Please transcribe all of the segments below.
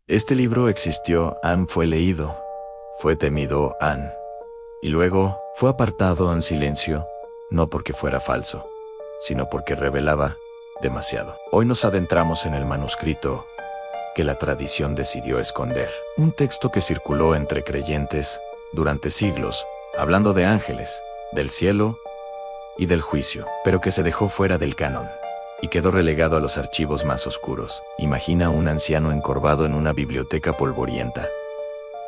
Este libro existió, fue leído, fue temido, y luego fue apartado en silencio, no porque fuera falso, sino porque revelaba demasiado. Hoy nos adentramos en el manuscrito que la tradición decidió esconder. Un texto que circuló entre creyentes durante siglos, hablando de ángeles, del cielo y del juicio, pero que se dejó fuera del canon y quedó relegado a los archivos más oscuros. Imagina un anciano encorvado en una biblioteca polvorienta,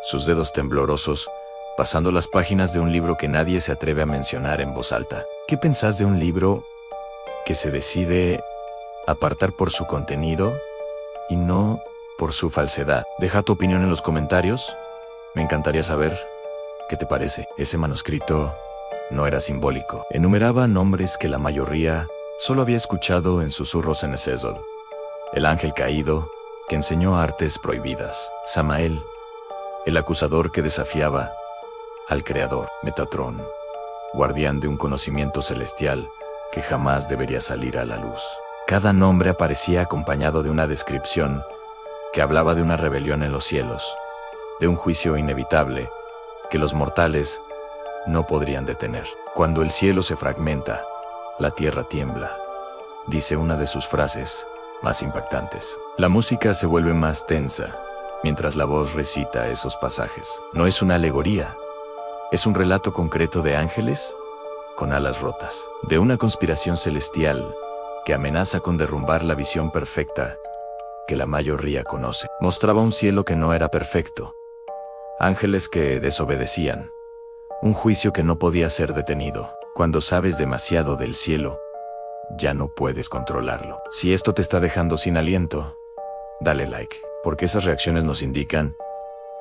sus dedos temblorosos, pasando las páginas de un libro que nadie se atreve a mencionar en voz alta. ¿Qué pensás de un libro que se decide apartar por su contenido y no por su falsedad? Deja tu opinión en los comentarios. Me encantaría saber qué te parece. Ese manuscrito no era simbólico. Enumeraba nombres que la mayoría solo había escuchado en susurros en Esezol. El ángel caído que enseñó artes prohibidas. Samael, el acusador que desafiaba al Creador. Metatrón, guardián de un conocimiento celestial que jamás debería salir a la luz. Cada nombre aparecía acompañado de una descripción que hablaba de una rebelión en los cielos, de un juicio inevitable que los mortales no podrían detener. Cuando el cielo se fragmenta, la tierra tiembla, dice una de sus frases más impactantes. La música se vuelve más tensa mientras la voz recita esos pasajes. No es una alegoría, es un relato concreto de ángeles con alas rotas, de una conspiración celestial que amenaza con derrumbar la visión perfecta que la mayoría conoce. Mostraba un cielo que no era perfecto, ángeles que desobedecían, un juicio que no podía ser detenido. Cuando sabes demasiado del cielo, ya no puedes controlarlo. Si esto te está dejando sin aliento, dale like, porque esas reacciones nos indican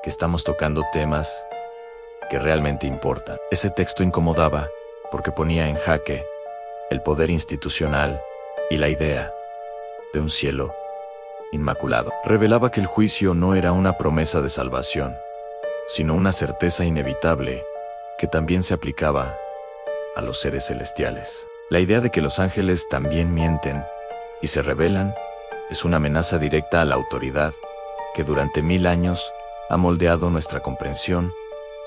que estamos tocando temas que realmente importan. Ese texto incomodaba porque ponía en jaque el poder institucional y la idea de un cielo inmaculado. Revelaba que el juicio no era una promesa de salvación, sino una certeza inevitable que también se aplicaba a los seres celestiales. La idea de que los ángeles también mienten y se rebelan es una amenaza directa a la autoridad que durante 1000 años ha moldeado nuestra comprensión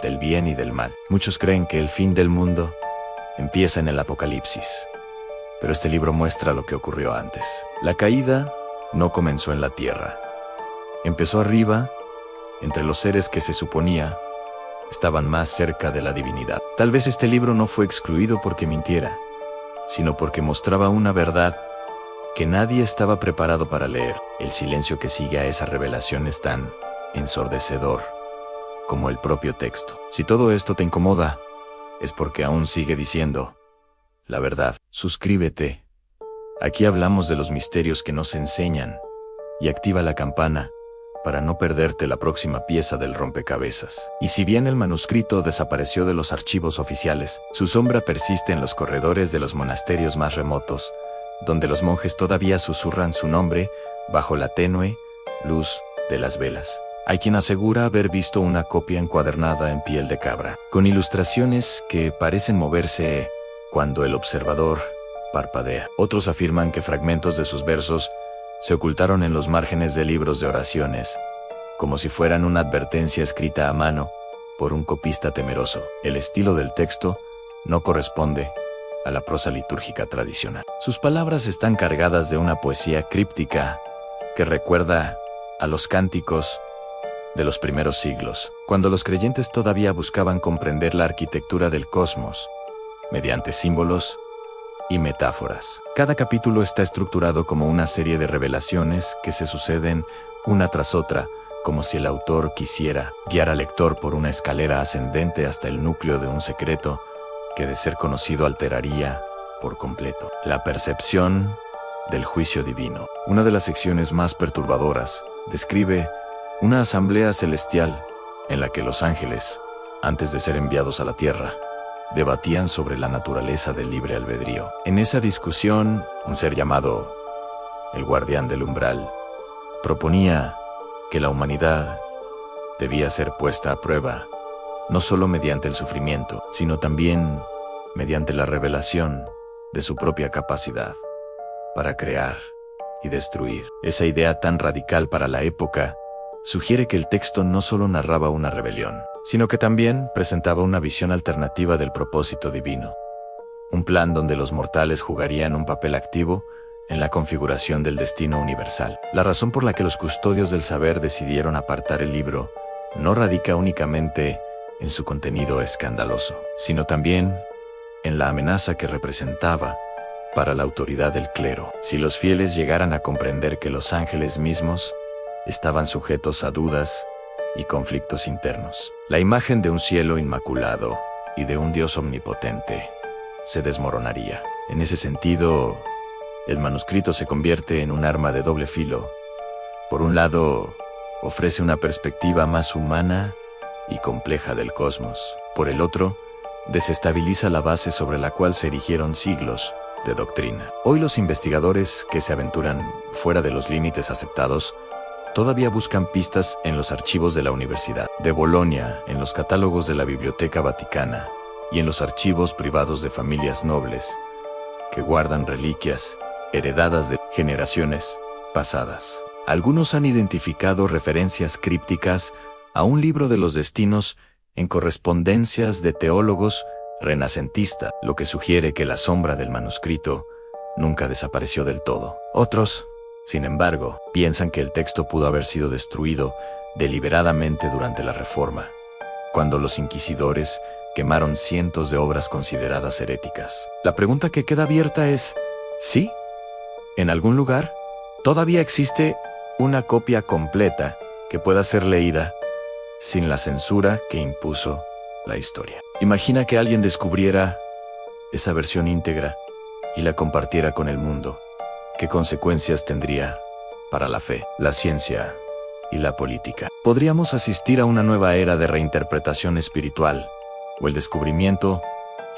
del bien y del mal. Muchos creen que el fin del mundo empieza en el Apocalipsis, pero este libro muestra lo que ocurrió antes. La caída no comenzó en la tierra. Empezó arriba, entre los seres que se suponía estaban más cerca de la divinidad. Tal vez este libro no fue excluido porque mintiera, sino porque mostraba una verdad que nadie estaba preparado para leer. El silencio que sigue a esa revelación es tan ensordecedor como el propio texto. Si todo esto te incomoda, es porque aún sigue diciendo la verdad. Suscríbete. Aquí hablamos de los misterios que nos enseñan, y activa la campana para no perderte la próxima pieza del rompecabezas. Y si bien el manuscrito desapareció de los archivos oficiales, su sombra persiste en los corredores de los monasterios más remotos, donde los monjes todavía susurran su nombre bajo la tenue luz de las velas. Hay quien asegura haber visto una copia encuadernada en piel de cabra, con ilustraciones que parecen moverse cuando el observador parpadea. Otros afirman que fragmentos de sus versos se ocultaron en los márgenes de libros de oraciones, como si fueran una advertencia escrita a mano por un copista temeroso. El estilo del texto no corresponde a la prosa litúrgica tradicional. Sus palabras están cargadas de una poesía críptica que recuerda a los cánticos de los primeros siglos, cuando los creyentes todavía buscaban comprender la arquitectura del cosmos mediante símbolos y metáforas. Cada capítulo está estructurado como una serie de revelaciones que se suceden una tras otra, como si el autor quisiera guiar al lector por una escalera ascendente hasta el núcleo de un secreto que, de ser conocido, alteraría por completo la percepción del juicio divino. Una de las secciones más perturbadoras describe una asamblea celestial en la que los ángeles, antes de ser enviados a la tierra, debatían sobre la naturaleza del libre albedrío. En esa discusión, un ser llamado el guardián del umbral proponía que la humanidad debía ser puesta a prueba, no solo mediante el sufrimiento, sino también mediante la revelación de su propia capacidad para crear y destruir. Esa idea tan radical para la época sugiere que el texto no solo narraba una rebelión, sino que también presentaba una visión alternativa del propósito divino. Un plan donde los mortales jugarían un papel activo en la configuración del destino universal. La razón por la que los custodios del saber decidieron apartar el libro no radica únicamente en su contenido escandaloso, sino también en la amenaza que representaba para la autoridad del clero. Si los fieles llegaran a comprender que los ángeles mismos estaban sujetos a dudas y conflictos internos, la imagen de un cielo inmaculado y de un Dios omnipotente se desmoronaría. En ese sentido, el manuscrito se convierte en un arma de doble filo. Por un lado, ofrece una perspectiva más humana y compleja del cosmos. Por el otro, desestabiliza la base sobre la cual se erigieron siglos de doctrina. Hoy los investigadores que se aventuran fuera de los límites aceptados todavía buscan pistas en los archivos de la Universidad de Bolonia, en los catálogos de la Biblioteca Vaticana y en los archivos privados de familias nobles que guardan reliquias heredadas de generaciones pasadas. Algunos han identificado referencias crípticas a un libro de los destinos en correspondencias de teólogos renacentistas, lo que sugiere que la sombra del manuscrito nunca desapareció del todo. Otros, sin embargo, piensan que el texto pudo haber sido destruido deliberadamente durante la Reforma, cuando los inquisidores quemaron cientos de obras consideradas heréticas. La pregunta que queda abierta es, ¿sí? ¿En algún lugar todavía existe una copia completa que pueda ser leída sin la censura que impuso la historia? Imagina que alguien descubriera esa versión íntegra y la compartiera con el mundo. ¿Qué consecuencias tendría para la fe, la ciencia y la política? ¿Podríamos asistir a una nueva era de reinterpretación espiritual, o el descubrimiento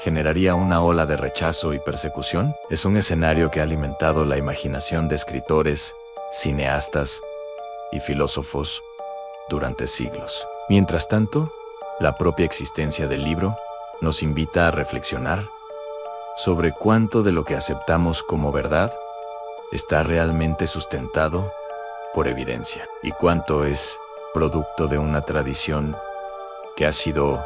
generaría una ola de rechazo y persecución? Es un escenario que ha alimentado la imaginación de escritores, cineastas y filósofos durante siglos. Mientras tanto, la propia existencia del libro nos invita a reflexionar sobre cuánto de lo que aceptamos como verdad está realmente sustentado por evidencia y cuánto es producto de una tradición que ha sido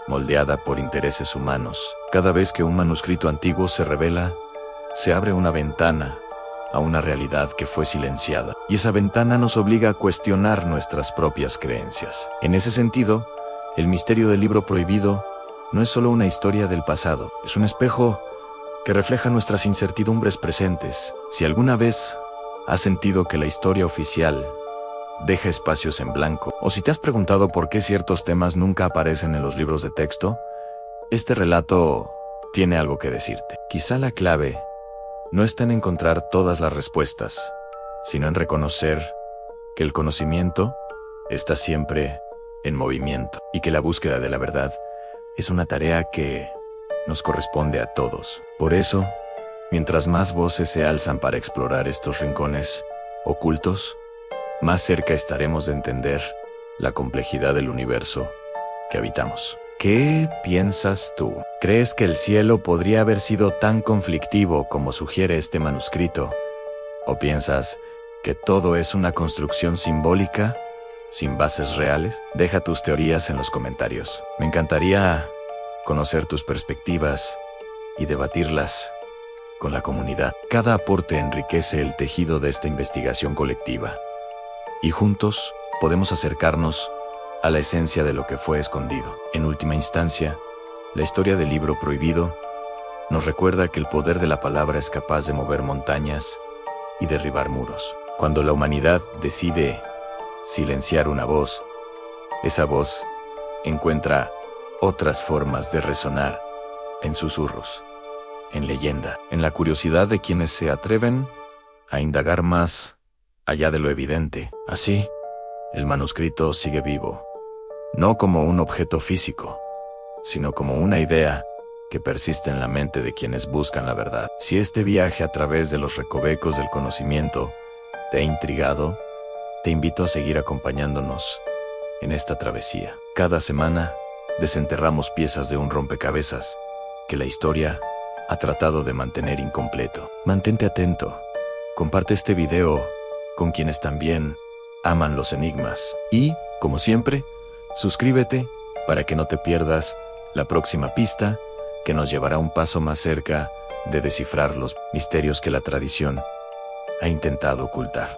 moldeada por intereses humanos. Cada vez que un manuscrito antiguo se revela, se abre una ventana a una realidad que fue silenciada, y esa ventana nos obliga a cuestionar nuestras propias creencias. En ese sentido, el misterio del libro prohibido no es solo una historia del pasado, es un espejo que refleja nuestras incertidumbres presentes. Si alguna vez has sentido que la historia oficial deja espacios en blanco, o si te has preguntado por qué ciertos temas nunca aparecen en los libros de texto, este relato tiene algo que decirte. Quizá la clave no está en encontrar todas las respuestas, sino en reconocer que el conocimiento está siempre en movimiento y que la búsqueda de la verdad es una tarea que nos corresponde a todos. Por eso, mientras más voces se alzan para explorar estos rincones ocultos, más cerca estaremos de entender la complejidad del universo que habitamos. ¿Qué piensas tú? ¿Crees que el cielo podría haber sido tan conflictivo como sugiere este manuscrito? ¿O piensas que todo es una construcción simbólica, sin bases reales? Deja tus teorías en los comentarios. Me encantaría conocer tus perspectivas y debatirlas con la comunidad. Cada aporte enriquece el tejido de esta investigación colectiva, y juntos podemos acercarnos a la esencia de lo que fue escondido. En última instancia, la historia del libro prohibido nos recuerda que el poder de la palabra es capaz de mover montañas y derribar muros. Cuando la humanidad decide silenciar una voz, esa voz encuentra otras formas de resonar en susurros, en leyenda, en la curiosidad de quienes se atreven a indagar más allá de lo evidente. Así, el manuscrito sigue vivo, no como un objeto físico, sino como una idea que persiste en la mente de quienes buscan la verdad. Si este viaje a través de los recovecos del conocimiento te ha intrigado, te invito a seguir acompañándonos en esta travesía. Cada semana desenterramos piezas de un rompecabezas que la historia ha tratado de mantener incompleto. Mantente atento. Comparte este video con quienes también aman los enigmas. Y, como siempre, suscríbete para que no te pierdas la próxima pista que nos llevará un paso más cerca de descifrar los misterios que la tradición ha intentado ocultar.